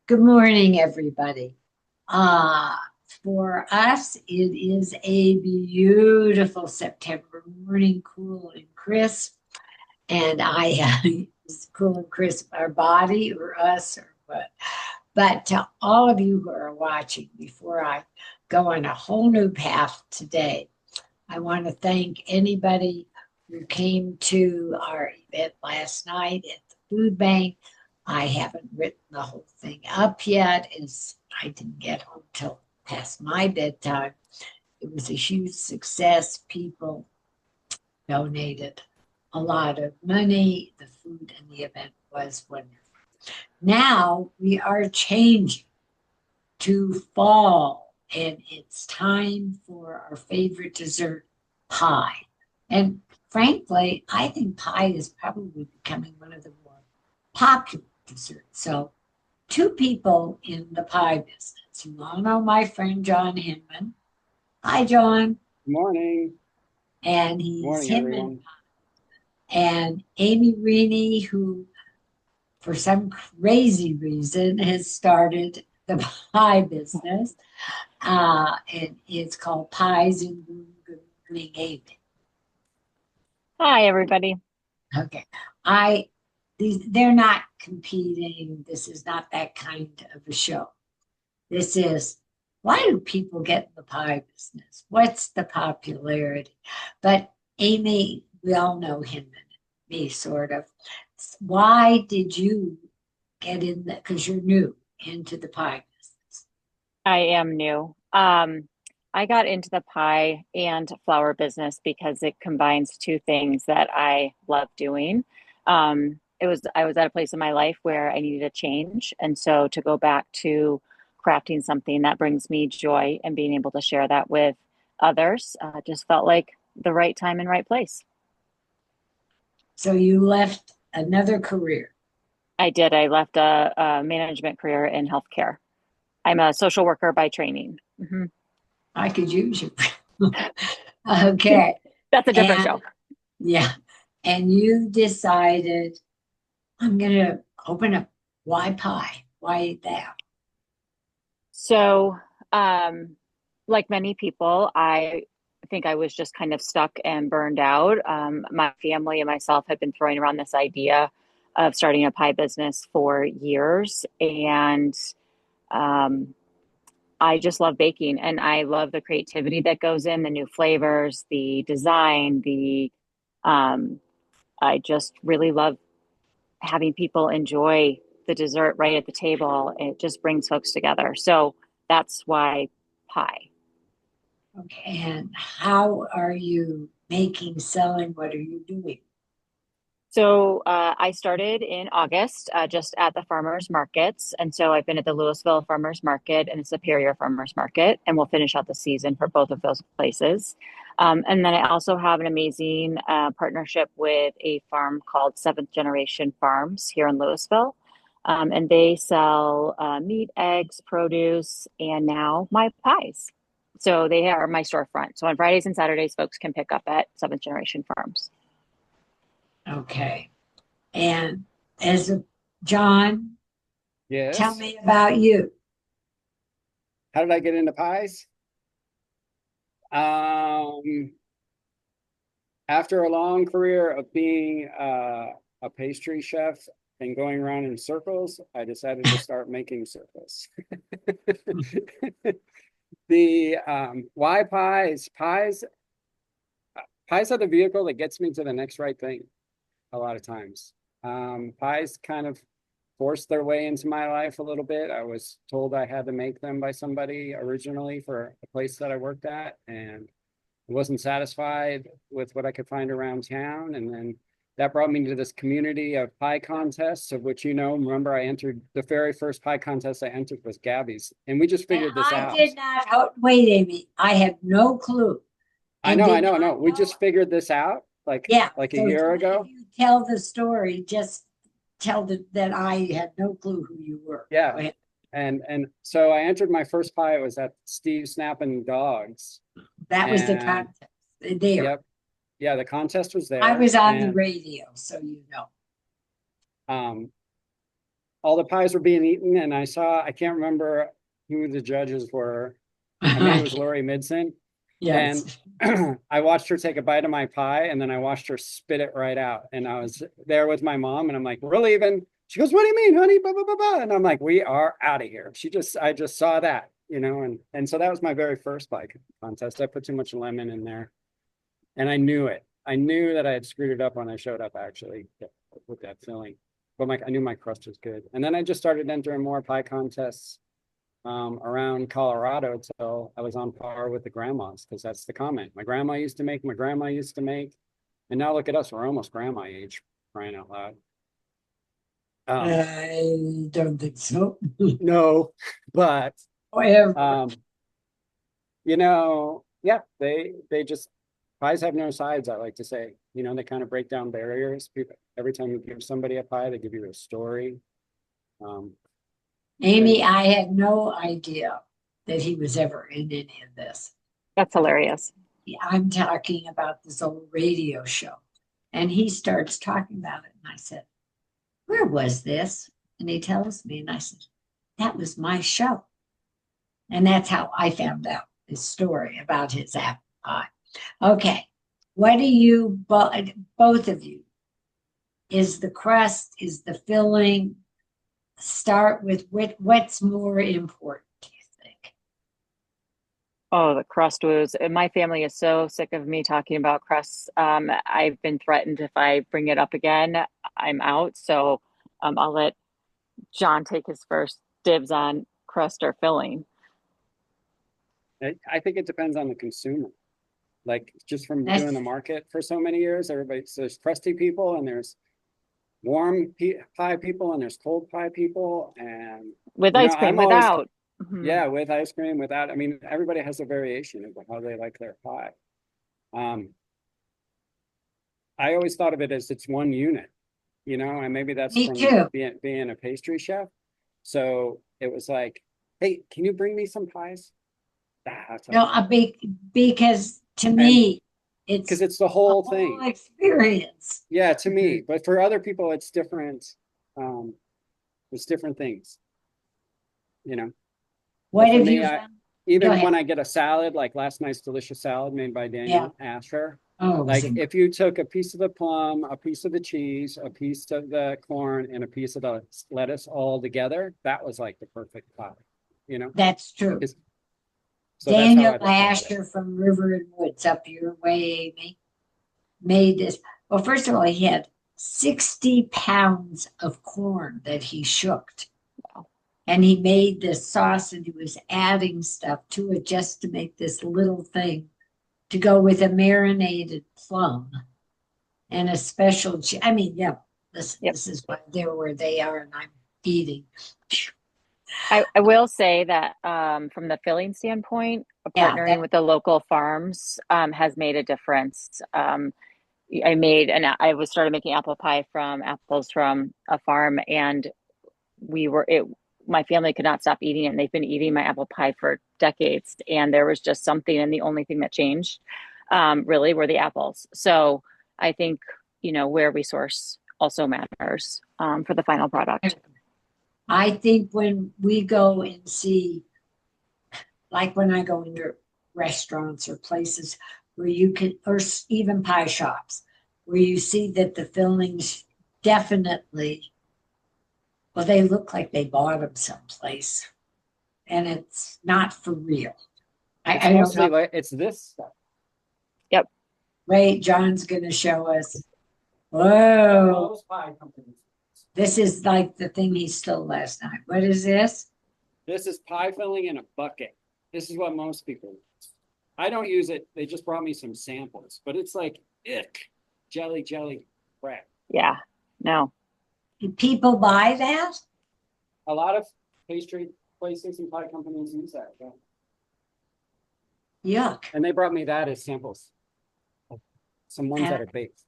Good morning, everybody. Uh, for us, it is a beautiful September morning, cool and crisp. And it's cool and crisp, our body or us or what. But to all of you who are watching, before I go on a whole new path today, I want to thank anybody who came to our event last night at the food bank. I haven't written the whole thing up yet, as I didn't get home till past my bedtime. It was a huge success. People donated a lot of money. The food and the event was wonderful. Now we are changing to fall, and it's time for our favorite dessert, pie. And frankly, I think pie is probably becoming one of the more popular desserts. So, two people in the pie business. You all know my friend John Hinman. Hi, John. Morning. And he's Morning, Hinman. everyone. And Amy Rini, who for some crazy reason has started the pie business. And it's called Pies and Boom. Good morning, Amy. Hi, everybody. Okay. I they're not competing. This is not that kind of a show. This is why do people get in the pie business? What's the popularity? But Amy, we all know him and me sort of. Why did you get in that? Because you're new into the pie business. I am new. I got into the pie and flour business because it combines two things that I love doing. I was at a place in my life where I needed a change, and so to go back to crafting something that brings me joy and being able to share that with others, just felt like the right time and right place. So you left another career. I did. I left a management career in healthcare. I'm a social worker by training. Mhm. I could use you. Okay. That's a different And show. yeah. And you decided, I'm going to open up. Why pie? Why that? So, um, like many people, I think I was just kind of stuck and burned out. My family and myself had been throwing around this idea of starting a pie business for years, and um, I just love baking, and I love the creativity that goes in, the new flavors, the design, the um, I just really love having people enjoy the dessert right at the table. It just brings folks together. So that's why pie. Okay. And how are you making, selling? What are you doing? So I started in August just at the farmers markets. And so I've been at the Louisville Farmers Market and the Superior Farmers Market, and we'll finish out the season for both of those places. And then I also have an amazing partnership with a farm called Seventh Generation Farms here in Louisville. And they sell meat, eggs, produce, and now my pies. So they are my storefront. So on Fridays and Saturdays, folks can pick up at Seventh Generation Farms. Okay. And as a John, tell Yes. me about you. How did I get into pies? Um, After a long career of being a pastry chef and going around in circles, I decided to start making circles. The why pies? Pies are the vehicle that gets me to the next right thing a lot of times. Pies kind of forced their way into my life a little bit. I was told I had to make them by somebody originally for a place that I worked at, and I wasn't satisfied with what I could find around town. And then that brought me to this community of pie contests, of which, remember I entered the very first pie contest I entered was Gabby's, and we just And figured this I out. did not, oh, wait, Amy, I have no clue I and know, I did know, I not know. We know. just figured this out Yeah. like a So year if ago. you tell the story, just tell that I had no clue who you were. Go Yeah. ahead. And so I entered my first pie. It was at Steve Snapping Dogs. That was the And contest there. yep, yeah, the contest was I there. was on the And radio, so you know. um all the pies were being eaten, and I can't remember who the judges were. I think it was Lori Midson. And Yes. I watched her take a bite of my pie, and then I watched her spit it right out. And I was there with my mom, and I'm like, we're leaving. She goes, what do you mean, honey? Blah, blah, blah, blah. And I'm like, we are out of here. I just saw that, and so that was my very first pie contest. I put too much lemon in there, and I knew it. I knew that I had screwed it up when I showed up, actually, with that filling. But I knew my crust was good. And then I just started entering more pie contests around Colorado till I was on par with the grandmas, because that's the comment. My grandma used to make, and now look at us, we're almost grandma age, crying out loud. I don't think so. No, but However, yeah, they just, pies have no sides, I like to say. They kind of break down barriers. People, every time you give somebody a pie, they give you a story. Amy, I had no idea that he was ever in any of this. That's hilarious. I'm talking about this old radio show. And he starts talking about it. And I said, where was this? And he tells me, and I said, that was my show. And that's how I found out his story about his apple pie. Okay. What do you, both of you, is the crust, is the filling? Start with what's more important, do you think? Oh, the crust was, my family is so sick of me talking about crusts. I've been threatened if I bring it up again, I'm out. So I'll let John take his first dibs on crust or filling. I think it depends on the consumer. Like, just from That's doing the market for so many years, there's crusty people, and there's warm pie people, and there's cold pie people, and With ice cream, I'm always, without. Mhm. yeah, with ice cream, without. I mean, everybody has a variation of how they like their pie. I always thought of it as it's one unit, and maybe that's me from too. being a pastry chef. So it was like, hey, can you bring me some pies? No, because to And me, because it's it's the a whole whole thing. experience. Yeah, to me, but for other people, it's different. It's different things, you know. What But for have me, you found? Go even ahead. when I get a salad, like last night's delicious salad made by Yeah. Daniel Asher, Oh, like if you took a piece of the plum, a piece of the cheese, a piece of the corn, and a piece of the lettuce all together, that was like the perfect pie, that's true. So that's how Daniel I looked at it. Asher from River and Woods up your way, Amy, made this. Well, first of all, he had 60 pounds of corn that he shooked. Wow. And he made this sauce and he was adding stuff to it just to make this little thing to go with a marinated plum and a special. I mean, yeah, this is why they're where they are, and I'm eating. I will say that from the filling standpoint, Yeah, partnering with the local farms has made a difference. I was started making apple pie from apples from a farm, and my family could not stop eating it. And they've been eating my apple pie for decades. And there was just something, and the only thing that changed really were the apples. So I think, where we source also matters for the final product. I think when we go and see, like when I go into restaurants or places where you can, or even pie shops, where you see that the fillings definitely, well, they look like they bought them someplace, and it's not for real. It's I don't mostly know. like it's this stuff. Yep. Wait, John's going to show us. Whoa. Most pie companies. This is like the thing he stole last night. What is this? This is pie filling in a bucket. This is what most people use. I don't use it. They just brought me some samples, but it's like, ick, jelly crap. Yeah. No. Do people buy that? A lot of pastry places and pie companies use that. Yeah. Yuck. And they brought me that as samples. Some ones that are baked.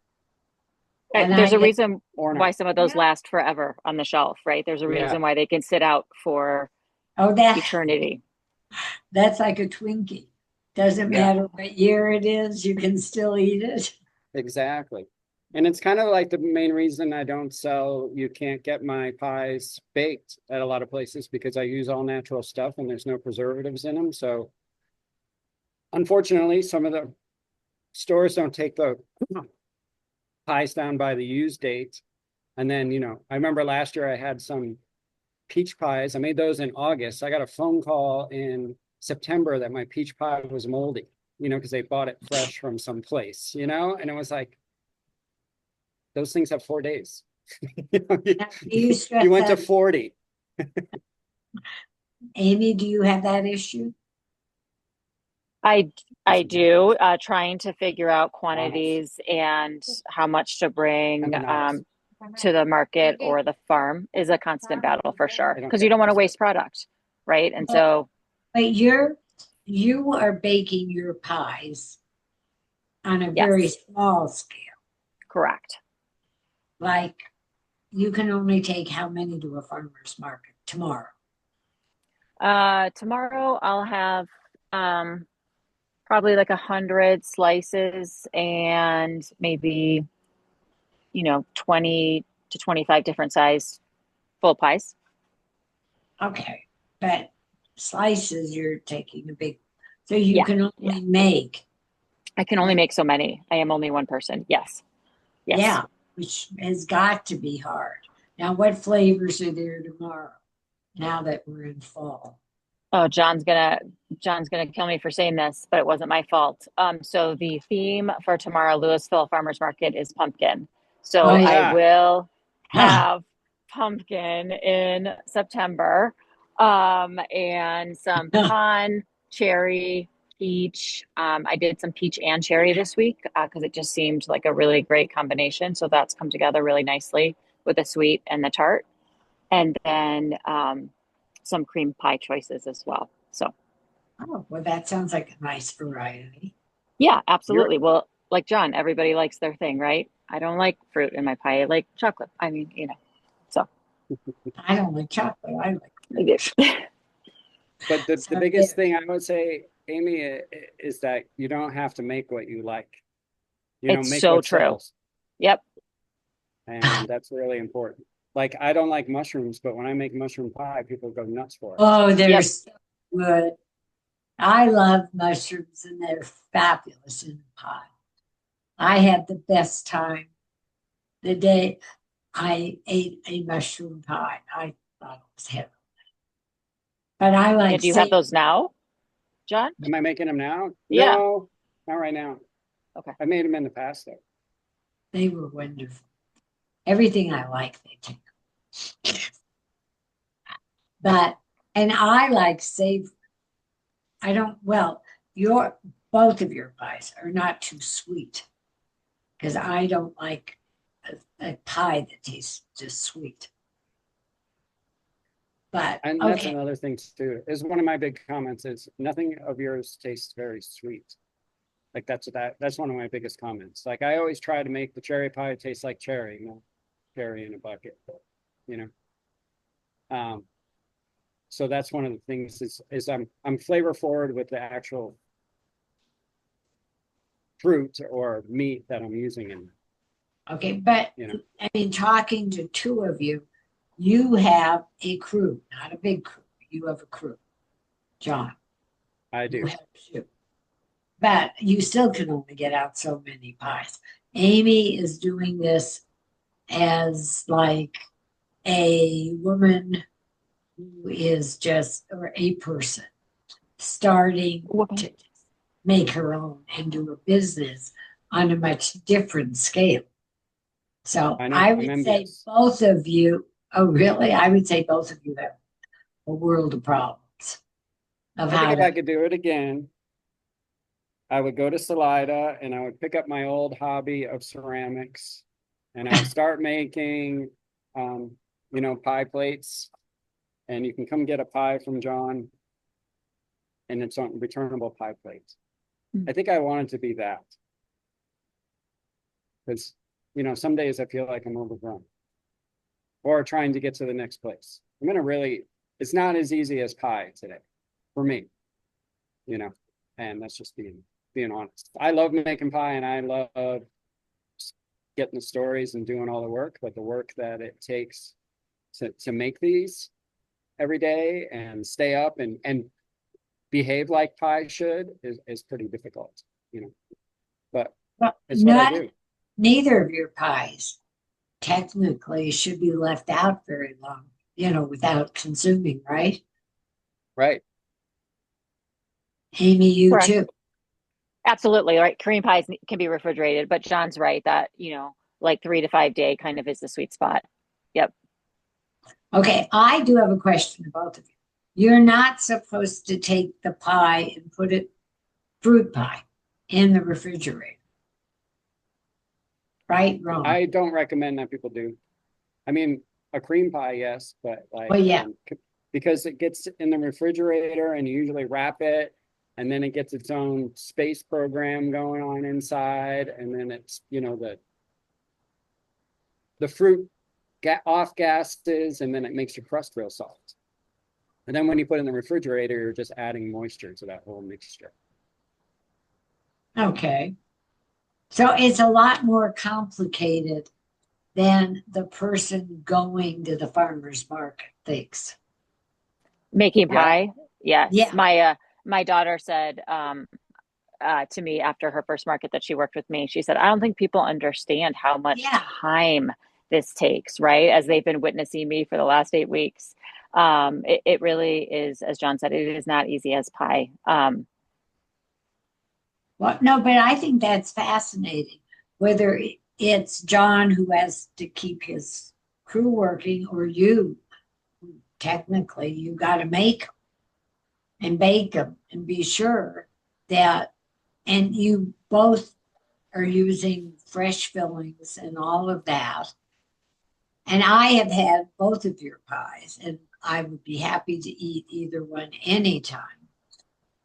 And There's I a get- reason Or why not. some of those Yeah. last forever on the shelf, right? There's a Yeah. reason why they can sit out for Oh, eternity. that's like a Twinkie. Doesn't Yeah. matter what year it is, you can still eat it. Exactly. And it's kind of like the main reason I don't sell, you can't get my pies baked at a lot of places because I use all natural stuff and there's no preservatives in them. So unfortunately, some of the stores don't take the pies down by the use date. And then, I remember last year I had some peach pies. I made those in August. I got a phone call in September that my peach pie was moldy, because they bought it fresh from some place, and it was like, those things have 4 days. You stress You went to that, 40. Amy, do you have that issue? I do, trying to figure out Nice. quantities and how much to bring Empanadas. to the market or the farm is a constant battle for sure, They don't because you get don't want to this. waste product, right? And But, so, but you are baking your pies on a very yes, small scale. correct. Like you can only take how many to a farmer's market tomorrow? Tomorrow I'll have probably like 100 slices and maybe 20 to 25 different size full pies. Okay, but slices you're taking a big, so you Yeah, can yeah. only make, I can only make so many. I am only one person. Yes, yes. yeah, which has got to be hard. Now, what flavors are there tomorrow? Now that we're in fall. Oh, John's gonna kill me for saying this, but it wasn't my fault. So the theme for tomorrow, Louisville Farmers Market, is pumpkin. Oh So I yeah. will Ah, have pumpkin in September, and some pecan, cherry, peach. I did some peach and cherry this week because it just seemed like a really great combination. So that's come together really nicely with the sweet and the tart, and then some cream pie choices as well. So oh, well, that sounds like a nice variety. yeah, You're absolutely. Well, like John, everybody likes their thing, right? I don't like fruit in my pie. I like chocolate. I mean, so I don't like chocolate. I like But the so biggest there. thing I would say, Amy, is that you don't have to make what you like. it's Make so what true. sells. Yep. And that's really important. Like, I don't like mushrooms, but when I make mushroom pie, people go nuts for it. Oh, they're Yep. so good. I love mushrooms and they're fabulous in a pie. I had the best time the day I ate a mushroom pie. I thought it was heaven. But I Yeah. like Do you have say those now, John? Am I making them now? Yeah. No, not right now. Okay. I made them in the past, though. they were wonderful. Everything I like, they take. But and I like savory. I don't well, your both of your pies are not too sweet because I don't like a pie that tastes just sweet. But And that's okay, another thing too, is one of my big comments is nothing of yours tastes very sweet. Like that's one of my biggest comments. Like, I always try to make the cherry pie taste like cherry, not cherry in a bucket, you know. Um, so that's one of the things is I'm flavor forward with the actual fruit or meat that I'm using in, okay, but you know. I mean, talking to two of you, you have a crew, not a big crew. You have a crew, John, I who do. helps you. But you still can only get out so many pies. Amy is doing this as like a woman who is just, or a person starting Woman. to make her own and do a business on a much different scale. So I know. I I'm would say envious. both of you, oh, really? I would say both of you have a world of problems of I think how if to. I could do it again, I would go to Salida and I would pick up my old hobby of ceramics and I would start making, pie plates. And you can come get a pie from John and it's on returnable pie plates. I think I wanted to be that because, some days I feel like I'm overgrown or trying to get to the next place. It's not as easy as pie today for me, you know, and that's just being honest. I love making pie and I love getting the stories and doing all the work, but the work that it takes to make these every day and stay up and behave like pie should is pretty difficult, but Well, it's what I not do. neither of your pies technically should be left out very long, without consuming, right? Right. Amy, you Correct. too. Absolutely. Right. Korean pies can be refrigerated, but John's right that, like 3 to 5 day kind of is the sweet spot. Yep. Okay, I do have a question to both of you. You're not supposed to take the pie and put it, fruit pie, in the refrigerator. Right? Wrong. I don't recommend that people do. I mean, a cream pie, yes, but Well, yeah. because it gets in the refrigerator and you usually wrap it, and then it gets its own space program going on inside, and then it's the fruit off gases, and then it makes your crust real soft. And then when you put it in the refrigerator, you're just adding moisture to that whole mixture. Okay. So it's a lot more complicated than the person going to the farmer's market thinks. Making Yeah. pie. Yes. Yeah. My daughter said to me after her first market that she worked with me, she said, I don't think people understand how much Yeah. time this takes, right? As they've been witnessing me for the last 8 weeks. It really is, as John said, it is not easy as pie. Well, no, but I think that's fascinating. Whether it's John who has to keep his crew working, or you, technically, you got to make them and bake them and be sure that, and you both are using fresh fillings and all of that. And I have had both of your pies, and I would be happy to eat either one anytime.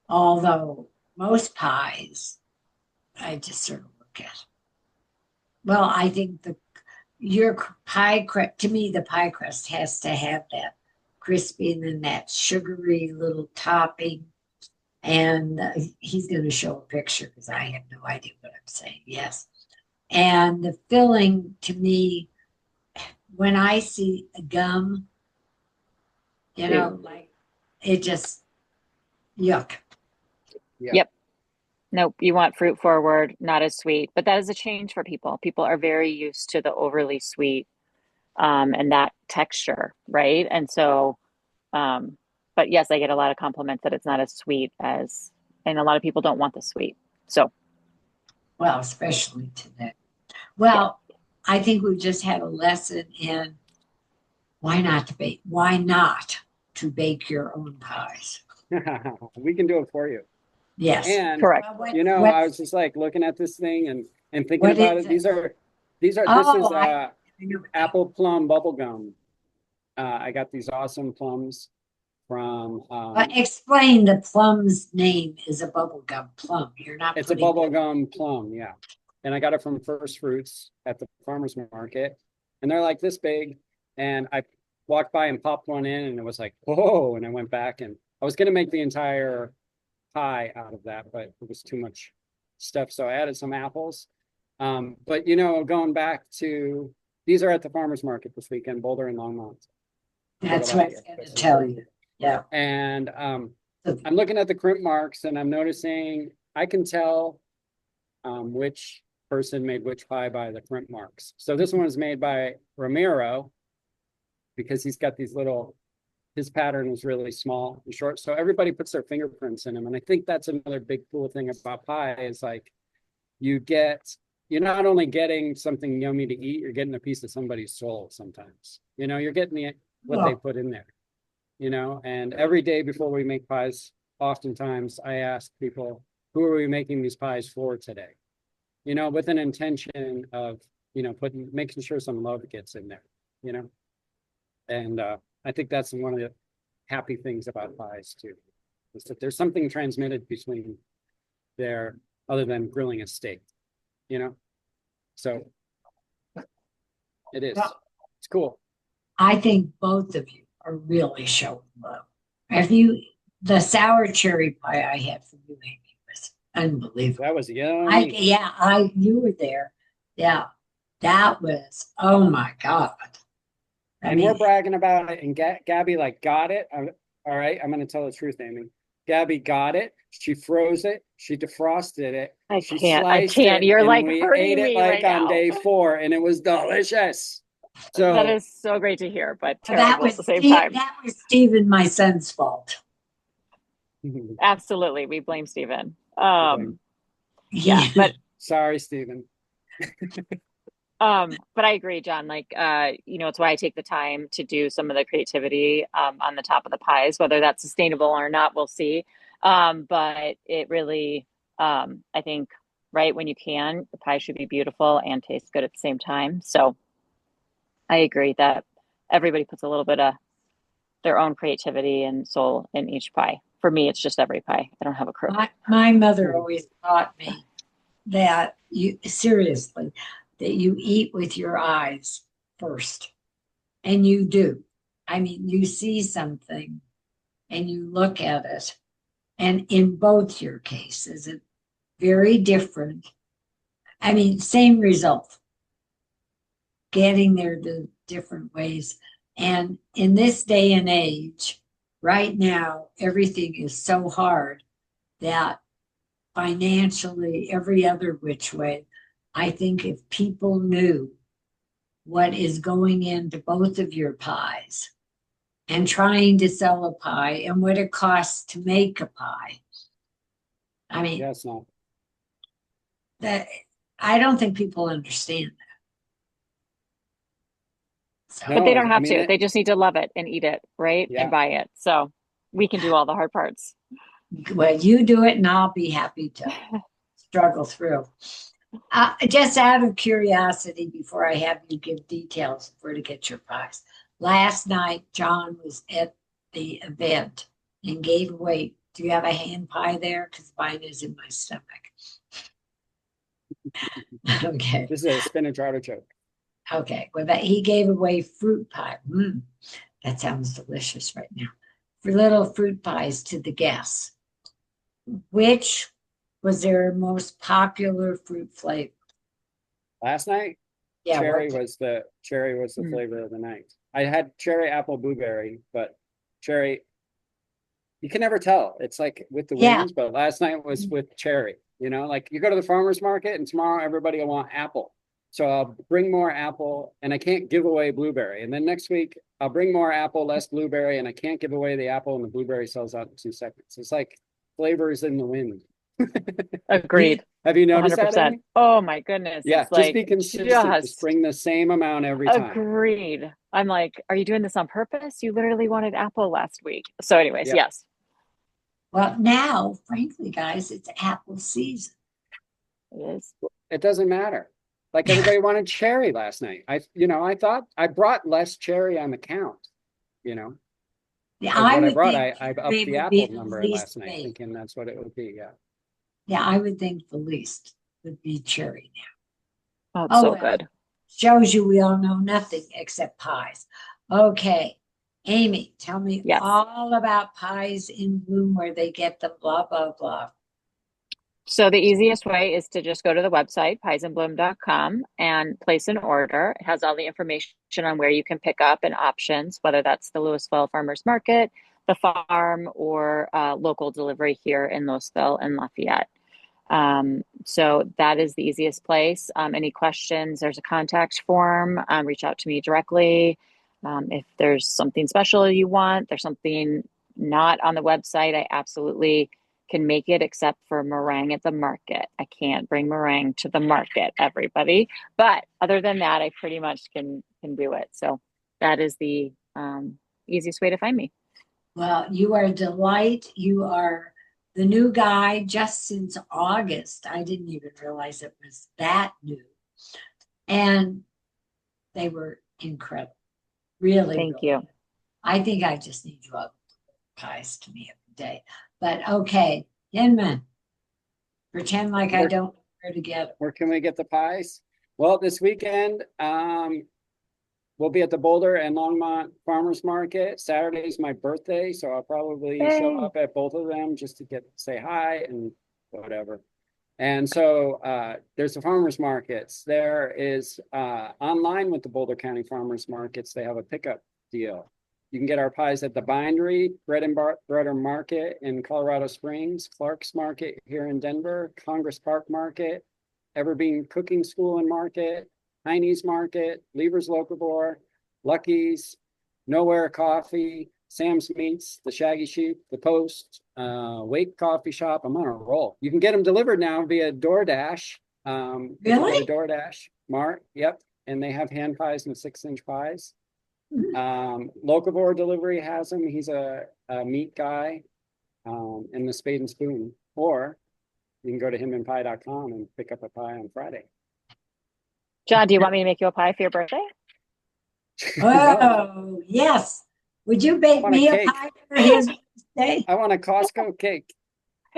Although most pies, I just sort of look at. Well, I think your pie crust, to me, the pie crust has to have that crispy and then that sugary little topping. And he's going to show a picture because I have no idea what I'm saying. Yes. And the filling, to me, when I see a gum, like it just yuck. Yeah. Yep. Nope. You want fruit forward, not as sweet, but that is a change for people. People are very used to the overly sweet and that texture, right? And so, but yes, I get a lot of compliments that it's not as sweet as, and a lot of people don't want the sweet. So, Well, especially today. yeah. Well, I think we've just had a lesson in why not to bake your own pies. We can do it for you. Yes. And Correct. Well, I was just like looking at this thing and thinking What about is it. it? This is I know. apple plum bubble gum. I got these awesome plums from Explain the plum's name is a bubblegum plum. You're not it's a putting bubble gum plum, yeah. And I got it from First Fruits at the farmer's market. And they're like this big. And I walked by and popped one in, and it was like, whoa. And I went back, and I was gonna make the entire pie out of that, but it was too much stuff. So I added some apples. But going back to, these are at the farmer's market this weekend, Boulder and Longmont. That's what I was going to tell you. Yeah. And I'm looking at the crimp marks, and I'm noticing I can tell which person made which pie by the crimp marks. So this one was made by Ramiro because he's got these his pattern was really small and short. So everybody puts their fingerprints in them. And I think that's another big cool thing about pie is like you're not only getting something yummy to eat, you're getting a piece of somebody's soul sometimes. You're getting what they put in there. And every day before we make pies, oftentimes I ask people, who are we making these pies for today? With an intention of, making sure some love gets in there, and I think that's one of the happy things about pies too, is that there's something transmitted between there other than grilling a steak, so it is, it's cool. I think both of you are really showing love. The sour cherry pie I had from you, Amy, was unbelievable. That was yummy. You were there. Yeah. That was, oh my God. I And we're mean, bragging about it, and Gabby like got it. All right, I'm going to tell the truth, Amy. Gabby got it. She froze it. She defrosted it. I She can't. I sliced can't. it, You're and like we ate hurting it me like right on now. day 4, and it was delicious. That So is so great to hear, but that terrible at was the same time. That was Stephen, my son's fault. Absolutely. We blame Stephen. Yeah, Yeah. but sorry, Stephen. but I agree, John. Like it's why I take the time to do some of the creativity on the top of the pies, whether that's sustainable or not, we'll see. But it really I think right when you can, the pie should be beautiful and taste good at the same time. So I agree that everybody puts a little bit of their own creativity and soul in each pie. For me, it's just every pie. I don't have a crew. My mother always taught me that seriously, that you eat with your eyes first. And you do. I mean, you see something and you look at it. And in both your cases, it's very different. I mean, same result, getting there the different ways. And in this day and age, right now, everything is so hard that financially, every other which way, I think if people knew what is going into both of your pies and trying to sell a pie and what it costs to make a pie. I mean, Yes, no. that I don't think people understand that. So, But they No, don't I have mean to. it. They just need to love it and eat it, right? And Yeah. buy it. So we can do all the hard parts. well, you do it and I'll be happy to struggle through. Just out of curiosity, before I have you give details of where to get your pies. Last night, John was at the event and gave away. Do you have a hand pie there? Because mine is in my stomach. Okay. This is a spinach artichoke. Okay. Well, that he gave away fruit pie. That sounds delicious right now. For little fruit pies to the guests. Which was their most popular fruit flavor? Last night, Yeah, cherry what? was the Mm. flavor of the night. I had cherry, apple, blueberry, but cherry, you can never tell. It's like with the Yeah. winds, but last night was with cherry. Like you go to the farmer's market and tomorrow everybody will want apple. So I'll bring more apple and I can't give away blueberry. And then next week I'll bring more apple, less blueberry, and I can't give away the apple and the blueberry sells out in 2 seconds. It's like flavors in the wind. Agreed. Have you noticed that, 100%. Amy? Oh my goodness. Yeah, It's just like be consistent. Just just bring the same amount every time. agreed. I'm like, are you doing this on purpose? You literally wanted apple last week. So, anyways, Yeah. yes. Well, now, frankly, guys, it's apple season. It is. It doesn't matter. Like everybody wanted cherry last night. I thought I brought less cherry on the count, you know, Yeah, of I what I would brought. think I upped cherry the would be apple the number least last night, baked. thinking that's what it would be. Yeah. Yeah, I would think the least would be cherry now. Oh, it's Oh, so well, good. shows you we all know nothing except pies. Okay, Amy, tell me Yes. all about pies in bloom, where they get them, blah, blah, blah. So the easiest way is to just go to the website, piesandbloom.com, and place an order. It has all the information on where you can pick up and options, whether that's the Louisville Farmers Market, the farm, or local delivery here in Louisville and Lafayette. So that is the easiest place. Any questions, there's a contact form. Reach out to me directly. If there's something special you want, there's something not on the website, I absolutely can make it except for meringue at the market. I can't bring meringue to the market, everybody. But other than that, I pretty much can do it. So that is the easiest way to find me. Well, you are a delight. You are the new guy just since August. I didn't even realize it was that new. And they were incredible. Really, Thank really. you. I think I just need you up pies to me every day. But okay, Hinman, pretend like I Where, don't know where to get them. where can we get the pies? Well, this weekend, we'll be at the Boulder and Longmont Farmers Market. Saturday is my birthday, so I'll probably show Yay. up at both of them just to say hi and whatever. And so there's the farmers markets. There is online with the Boulder County Farmers Markets, they have a pickup deal. You can get our pies at the Bindery, Bread and Butter Market in Colorado Springs, Clark's Market here in Denver, Congress Park Market, Everbean Cooking School and Market, Heine's Market, Lever's Locavore, Lucky's, Nowhere Coffee, Sam's Meats, The Shaggy Sheep, The Post, Wake Coffee Shop. I'm on a roll. You can get them delivered now via DoorDash. Really? DoorDash Mart, yep. And they have hand pies and 6-inch pies. Locavore Delivery has him. He's a meat guy, and the Spade and Spoon. Or you can go to hinmanpie.com and pick up a pie on Friday. John, do you want me to make you a pie for your birthday? Oh, yes. Would you bake me a pie for his birthday? I want a Costco cake.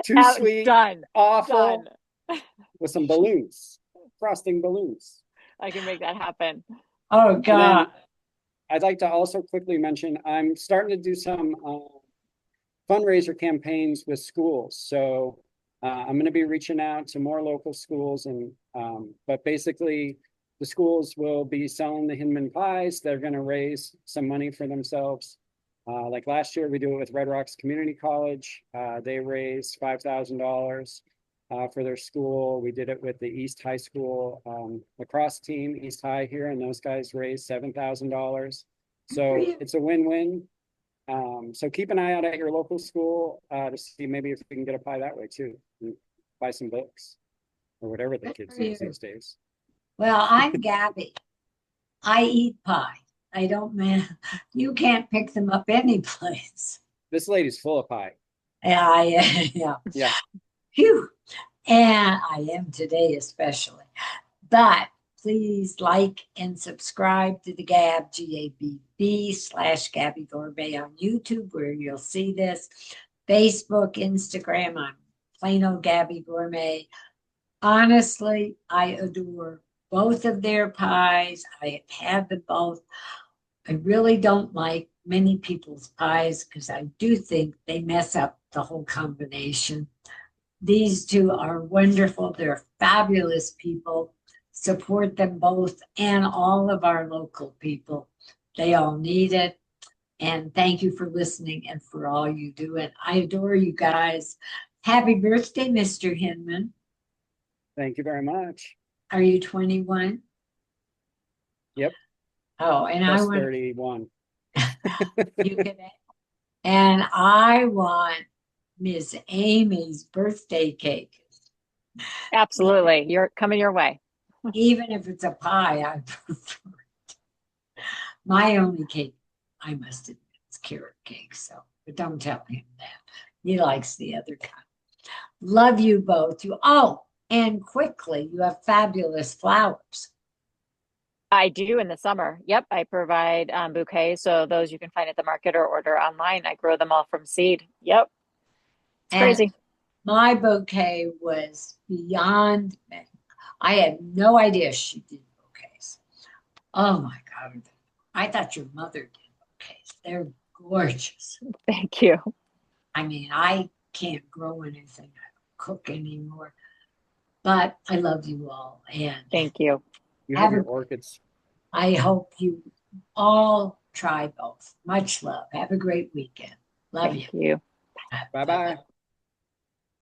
Too sweet, done. awful, Done. with some balloons, frosting balloons. I can make that happen. Oh, God. I'd like to also quickly mention, I'm starting to do some fundraiser campaigns with schools. So I'm going to be reaching out to more local schools, and but basically the schools will be selling the Hinman pies. They're going to raise some money for themselves. Like last year, we do it with Red Rocks Community College. They raised $5,000 for their school. We did it with the East High School lacrosse team, East High here, and those guys raised $7,000. So it's a win-win. So keep an eye out at your local school to see maybe if we can get a pie that way too. And buy some books or whatever the kids use these days. Well, I'm Gabby. I eat pie. I don't, man, you can't pick them up any place. This lady's full of pie. Yeah. Phew. And I am today especially. But please like and subscribe to the Gabb, GABB / Gabby Gourmet on YouTube, where you'll see this. Facebook, Instagram, I'm plain old Gabby Gourmet. Honestly, I adore both of their pies. I have had them both. I really don't like many people's pies because I do think they mess up the whole combination. These two are wonderful. They're fabulous people. Support them both and all of our local people. They all need it. And thank you for listening and for all you do. And I adore you guys. Happy birthday, Mr. Hinman. Thank you very much. Are you 21? Yep. Oh, and Plus I want 31. you can, and I want Miss Amy's birthday cake. Absolutely. You're coming your way. Even if it's a pie, I prefer it. My only cake, I must admit, is carrot cake. So, but don't tell him that. He likes the other kind. Love you both. And quickly, you have fabulous flowers. I do in the summer. Yep. I provide bouquets. So those you can find at the market or order online. I grow them all from seed. Yep. It's crazy. My bouquet was beyond, I had no idea she did bouquets. Oh my God. I thought your mother did bouquets. They're gorgeous. Thank you. I mean, I can't grow anything. I don't cook anymore. But I love you all. And thank you. You have your orchids. I hope you all try both. Much love. Have a great weekend. Love you. Thank you. Bye-bye.